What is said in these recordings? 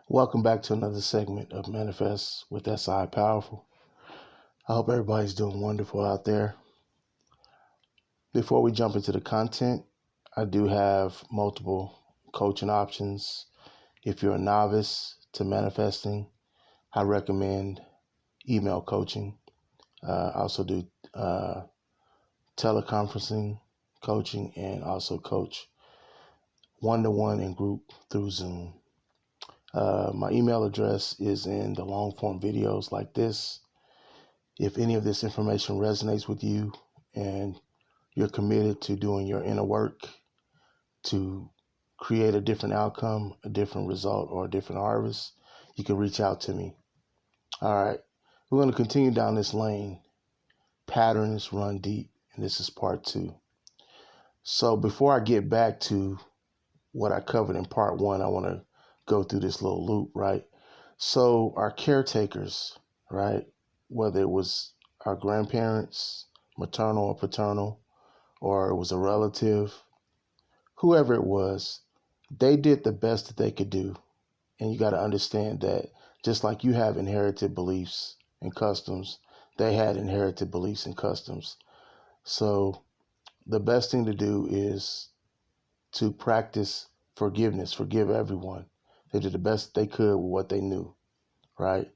Welcome back to another segment of Manifest with SI Powerful. I hope everybody's doing wonderful out there. Before we jump into the content, I do have multiple coaching options. If you're a novice to manifesting, I recommend email coaching. I also do teleconferencing coaching and also coach one-to-one and group through Zoom. My email address is in the long form videos like this. If any of this information resonates with you and you're committed to doing your inner work to create a different outcome, a different result, or a different harvest, you can reach out to me. All right, we're going to continue down this lane. Patterns run deep, and this is part 2. So before I get back to what I covered in part 1, I want to go through this little loop, right? So our caretakers, right, whether it was our grandparents, maternal or paternal, or it was a relative, whoever it was, they did the best that they could do. And you got to understand that just like you have inherited beliefs and customs, they had inherited beliefs and customs. So the best thing to do is to practice forgiveness, forgive everyone. They did the best they could with what they knew, right?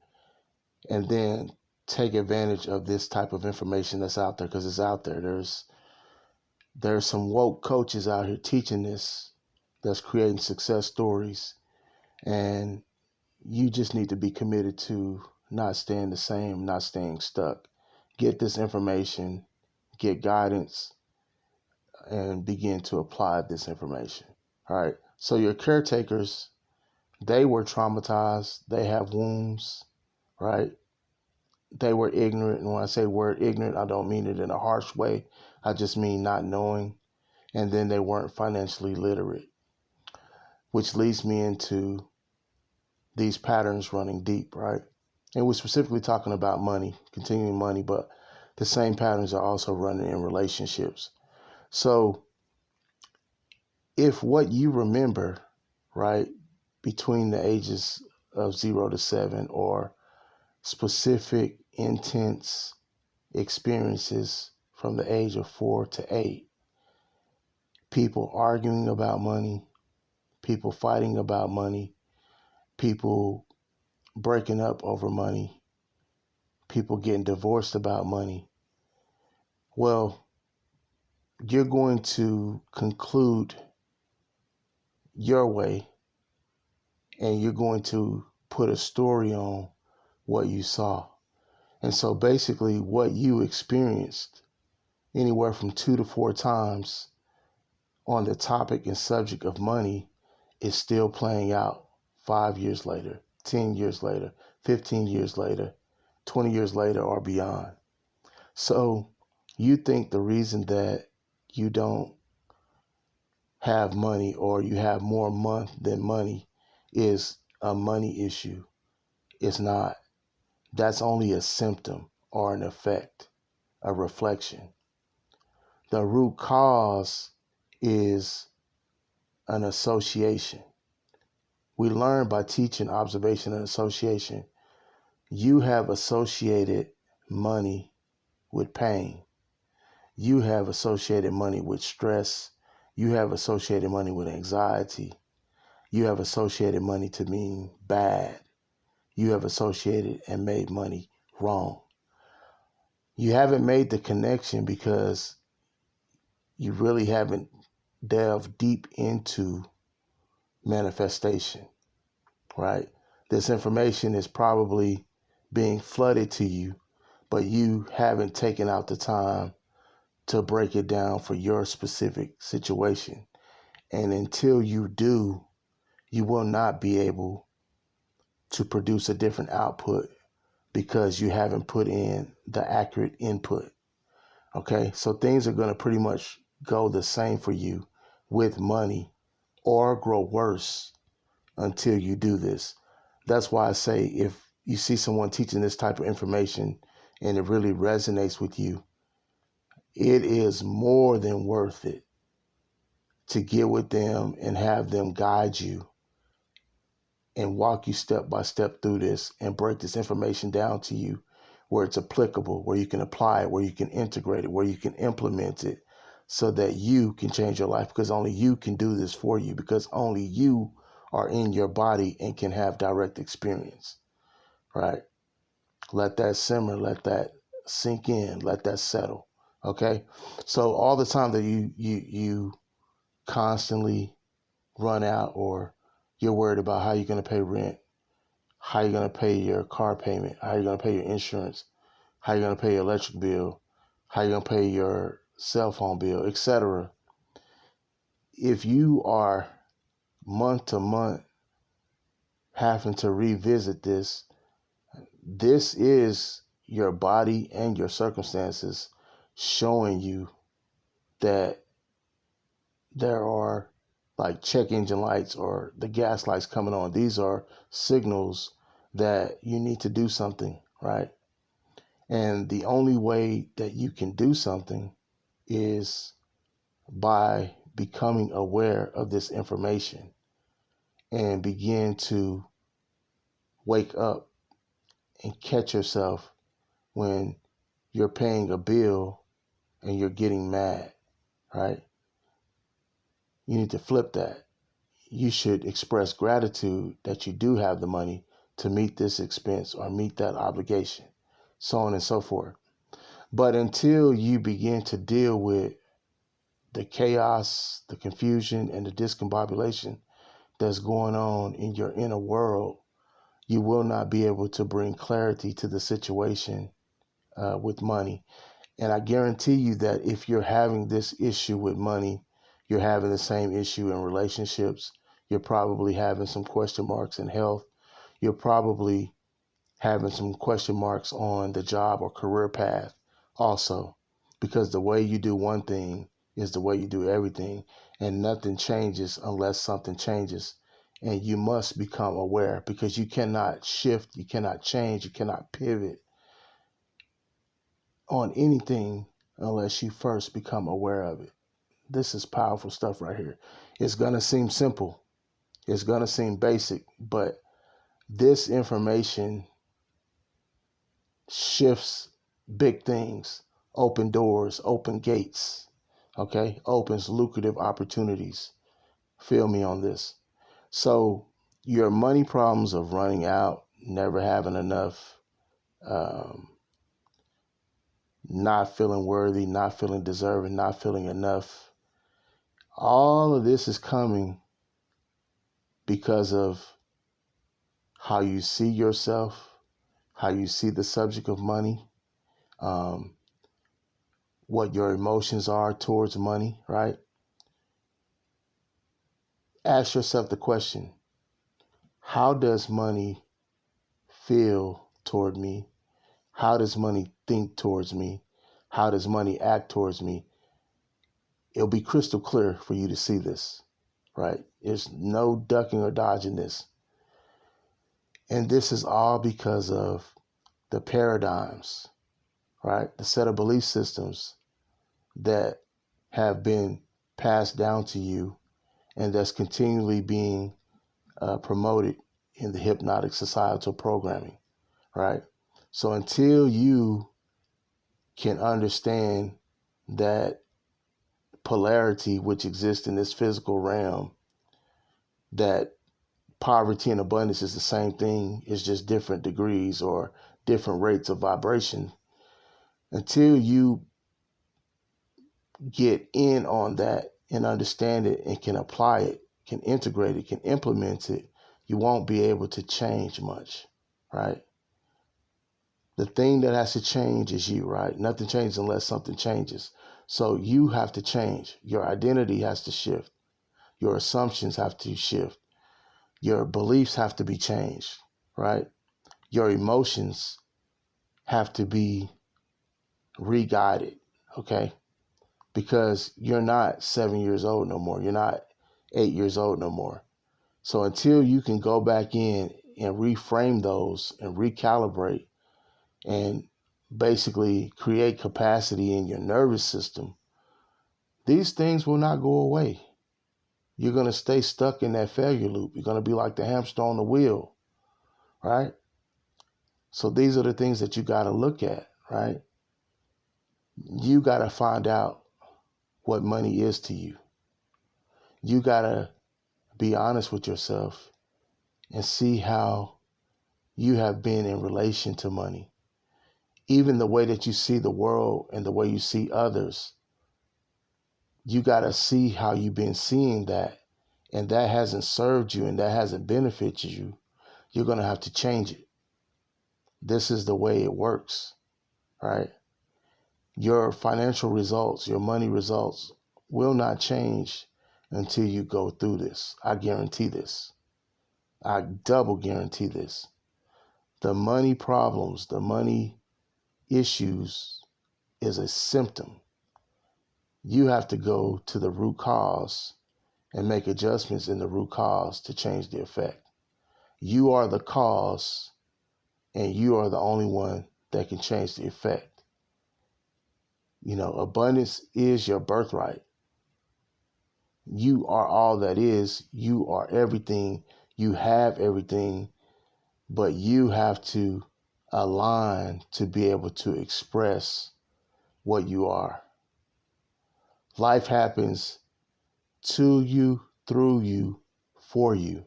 And then take advantage of this type of information that's out there because it's out there. There's some woke coaches out here teaching this that's creating success stories, and you just need to be committed to not staying the same, not staying stuck. Get this information, get guidance, and begin to apply this information. All right. So your caretakers, they were traumatized. They have wounds, right? They were ignorant. And when I say word ignorant, I don't mean it in a harsh way. I just mean not knowing. And then they weren't financially literate, which leads me into these patterns running deep, right? And we're specifically talking about money, continuing money, but the same patterns are also running in relationships. So if what you remember, right, between the ages of 0 to 7 or specific intense experiences from the age of 4 to 8, people arguing about money, people fighting about money, people breaking up over money, people getting divorced about money. Well, you're going to conclude your way and you're going to put a story on what you saw. And so basically what you experienced anywhere from 2 to 4 times on the topic and subject of money is still playing out 5 years later, 10 years later, 15 years later, 20 years later, or beyond. So you think the reason that you don't have money or you have more month than money is a money issue. It's not. That's only a symptom or an effect, a reflection. The root cause is an association. We learn by teaching observation and association. You have associated money with pain. You have associated money with stress. You have associated money with anxiety. You have associated money to mean bad. You have associated and made money wrong. You haven't made the connection because you really haven't delved deep into manifestation, right? This information is probably being flooded to you, but you haven't taken out the time to break it down for your specific situation. And until you do, you will not be able to produce a different output because you haven't put in the accurate input. Okay, so things are going to pretty much go the same for you with money or grow worse until you do this. That's why I say if you see someone teaching this type of information and it really resonates with you, it is more than worth it to get with them and have them guide you and walk you step by step through this and break this information down to you where it's applicable, where you can apply it, where you can integrate it, where you can implement it so that you can change your life, because only you can do this for you, because only you are in your body and can have direct experience, right? Let that simmer, let that sink in, let that settle. Okay? So all the time that you constantly run out, or you're worried about how you're going to pay rent, how you're going to pay your car payment, how you're going to pay your insurance, how you're going to pay your electric bill, how you're going to pay your cell phone bill, etc. If you are month to month having to revisit this, this is your body and your circumstances showing you that there are like check engine lights or the gas lights coming on. These are signals that you need to do something, right? And the only way that you can do something is by becoming aware of this information and begin to wake up and catch yourself when you're paying a bill and you're getting mad, right? You need to flip that. You should express gratitude that you do have the money to meet this expense or meet that obligation, so on and so forth. But until you begin to deal with the chaos, the confusion, and the discombobulation that's going on in your inner world, you will not be able to bring clarity to the situation with money. And I guarantee you that if you're having this issue with money, you're having the same issue in relationships. You're probably having some question marks in health. You're probably having some question marks on the job or career path also, because the way you do one thing is the way you do everything, and nothing changes unless something changes. And you must become aware, because you cannot shift, you cannot change, you cannot pivot on anything unless you first become aware of it. This is powerful stuff right here. It's going to seem simple. It's going to seem basic, but this information shifts big things, open doors, open gates, okay? Opens lucrative opportunities. Feel me on this. So your money problems of running out, never having enough, um, not feeling worthy, not feeling deserving, not feeling enough, all of this is coming because of how you see yourself, how you see the subject of money, um, what your emotions are towards money, right? Ask yourself the question, how does money feel toward me? How does money think towards me? How does money act towards me? It'll be crystal clear for you to see this, right? There's no ducking or dodging this. And this is all because of the paradigms, right? The set of belief systems that have been passed down to you and that's continually being promoted in the hypnotic societal programming, right? So until you can understand that polarity which exists in this physical realm, that poverty and abundance is the same thing, it's just different degrees or different rates of vibration, until you get in on that and understand it and can apply it, can integrate it, can implement it, you won't be able to change much, right? The thing that has to change is you, right? Nothing changes unless something changes. So you have to change. Your identity has to shift. Your assumptions have to shift. Your beliefs have to be changed, right? Your emotions have to be re-guided, okay? Because you're not 7 years old no more. You're not 8 years old no more. So until you can go back in and reframe those and recalibrate and basically create capacity in your nervous system, these things will not go away. you're going to stay stuck in that failure loop. You're going to be like the hamster on the wheel, right? So these are the things that you got to look at, right? You got to find out what money is to you. You got to be honest with yourself and see how you have been in relation to money. Even the way that you see the world and the way you see others, you got to see how you've been seeing that, and that hasn't served you and that hasn't benefited you. You're going to have to change it. This is the way it works, right? Your financial results, your money results will not change until you go through this. I guarantee this. I double guarantee this. The money problems, the money issues is a symptom. You have to go to the root cause and make adjustments in the root cause to change the effect. You are the cause, and you are the only one that can change the effect. Abundance is your birthright. You are all that is. You are everything. You have everything, but you have to align to be able to express what you are. Life happens to you, through you, for you.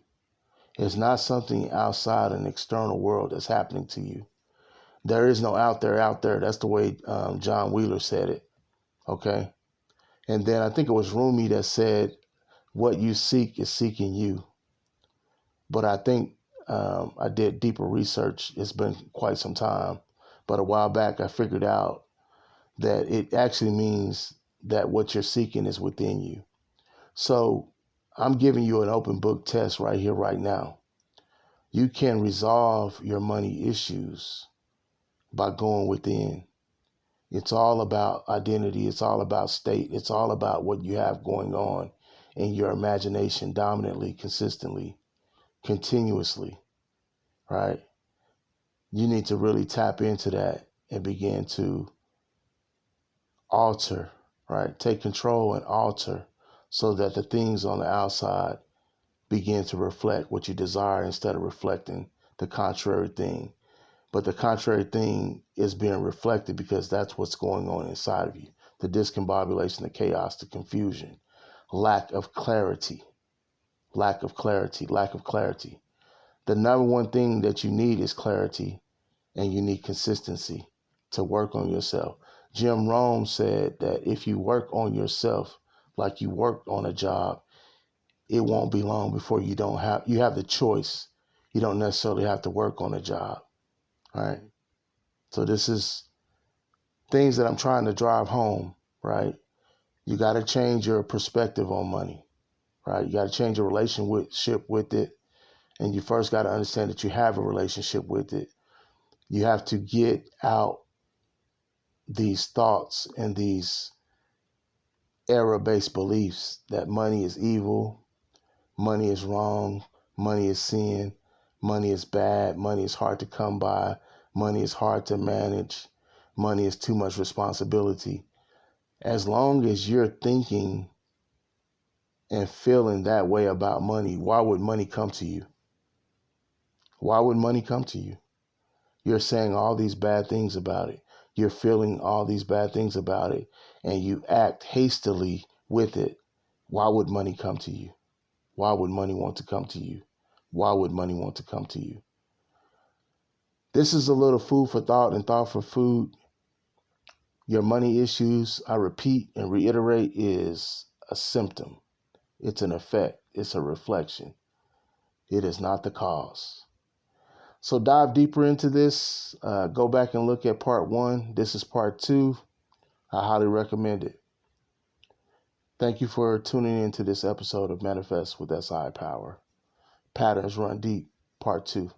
It's not something outside an external world that's happening to you. There is no out there. That's the way John Wheeler said it. Okay. And then I think it was Rumi that said, what you seek is seeking you. But I think I did deeper research. It's been quite some time. But a while back, I figured out that it actually means that what you're seeking is within you. So I'm giving you an open book test right here, right now. You can resolve your money issues by going within. It's all about identity. It's all about state. It's all about what you have going on in your imagination dominantly, consistently, continuously, right? You need to really tap into that and begin to alter, right? Take control and alter so that the things on the outside begin to reflect what you desire instead of reflecting the contrary thing. But the contrary thing is being reflected because that's what's going on inside of you. The discombobulation, the chaos, the confusion, lack of clarity. The number one thing that you need is clarity, and you need consistency to work on yourself. Jim Rohn said that if you work on yourself like you worked on a job, it won't be long before you have the choice. You don't necessarily have to work on a job, right? So this is things that I'm trying to drive home, right? You got to change your perspective on money, right? You got to change your relationship with it. And you first got to understand that you have a relationship with it. You have to get out these thoughts and these error-based beliefs that money is evil, money is wrong, money is sin, money is bad, money is hard to come by, money is hard to manage, money is too much responsibility. As long as you're thinking and feeling that way about money, why would money come to you? Why would money come to you? You're saying all these bad things about it. You're feeling all these bad things about it, and you act hastily with it. Why would money come to you? Why would money want to come to you? Why would money want to come to you? This is a little food for thought and thought for food. Your money issues, I repeat and reiterate, is a symptom. It's an effect. It's a reflection. It is not the cause. So dive deeper into this. Go back and look at part 1. This is part 2. I highly recommend it. Thank you for tuning into this episode of Manifest with SI Power. Patterns Run Deep, part 2.